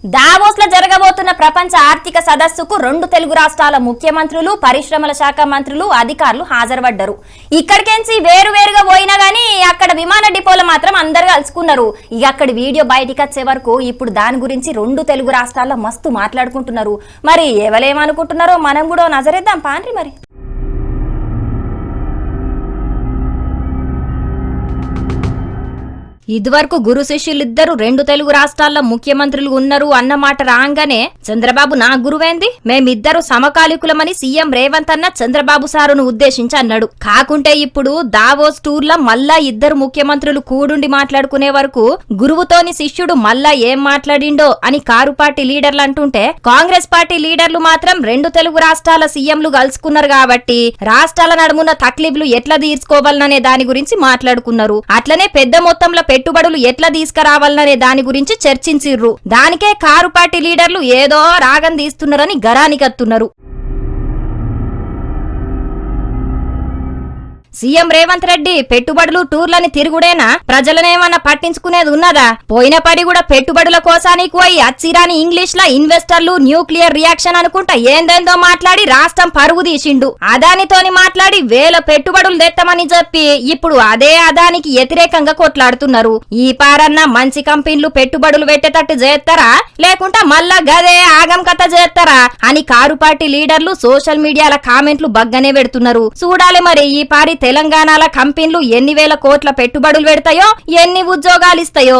Davos లో జరగబోతున్న ప్రపంచ ఆర్థిక సదస్సుకు 2 తెలుగు రాష్ట్రాల ముఖ్యమంత్రులు, పరిశ్రమల శాఖ మంత్రులు, అధికారులు హాజరుపడ్డారు. ఇక్కడికెంచి వేరువేరుగా పోయినా గానీ అక్కడ విమాన డిపోలో మాత్రం అందరు కలుసుకున్నారు. ఇక అక్కడి వీడియో బయటికి వచ్చే వరకు ఇప్పుడు దాని గురించి 2 తెలుగు రాష్ట్రాల్లో మస్తు మాట్లాడుకుంటున్నారు. మరి ఎవరేమనుకుంటున్నారో మనం కూడా నజరేద్దాం పాండ్రి. మరి ఇదివరకు గురు శిష్యులిద్దరు 2 తెలుగు రాష్ట్రాల ముఖ్యమంత్రులు ఉన్నారు అన్నమాట రాగానే చంద్రబాబు నా గురువేంది, మేమిద్దరు సమకాలికులమని సీఎం రేవంత్ అన్న చంద్రబాబు సారును ఉద్దేశించి అన్నాడు. కాకుంటే ఇప్పుడు దావోస్ టూర్ లో మళ్ళా ఇద్దరు ముఖ్యమంత్రులు కూడుండి మాట్లాడుకునే వరకు గురువుతోని శిష్యుడు మళ్ళా ఏం మాట్లాడిండో అని కారు పార్టీ లీడర్లు అంటుంటే, కాంగ్రెస్ పార్టీ లీడర్లు మాత్రం 2 తెలుగు రాష్ట్రాల సీఎంలు కలుసుకున్నారు కాబట్టి రాష్ట్రాల నడుమున్న తక్లీఫ్లు ఎట్లా తీర్చుకోవాలనే దాని గురించి మాట్లాడుకున్నారు. అట్లనే పెద్ద మొత్తంలో పెట్టుబడులు ఎట్లా తీసుకురావాలనే దాని గురించి చర్చించిర్రు. దానికే కారు పార్టీ లీడర్లు ఏదో రాగం తీస్తున్నారని గరానికత్తున్నారు. సీఎం రేవంత్ రెడ్డి పెట్టుబడులు టూర్లని తిరుగుడేనా, ప్రజలనేమన్నా పట్టించుకునేది ఉన్నదా? పోయిన పడి కూడా పెట్టుబడుల కోసానికి పోయి అచ్చిరాని ఇంగ్లీష్ లా ఇన్వెస్టర్లు న్యూక్లియర్ రియాక్షన్ అనుకుంటా ఏందేందో మాట్లాడి రాష్ట్రం పరుగు తీసిండు. అదానితోని మాట్లాడి వేల పెట్టుబడులు తెత్తమని చెప్పి ఇప్పుడు అదే అదానికి వ్యతిరేకంగా కొట్లాడుతున్నారు. ఈ పారన్న మంచి కంపెనీలు పెట్టుబడులు పెట్టేటట్టు చేస్తారా, లేకుంటే మళ్ళా గదే ఆగం కథ చేస్తారా అని కారు పార్టీ లీడర్లు సోషల్ మీడియాల కామెంట్లు బగ్గనే పెడుతున్నారు. చూడాలి మరి ఈ పారి తెలంగాణలో కంపెనీలు ఎన్ని వేల కోట్ల పెట్టుబడులు పెడతాయో, ఎన్ని ఉద్యోగాలు ఇస్తాయో.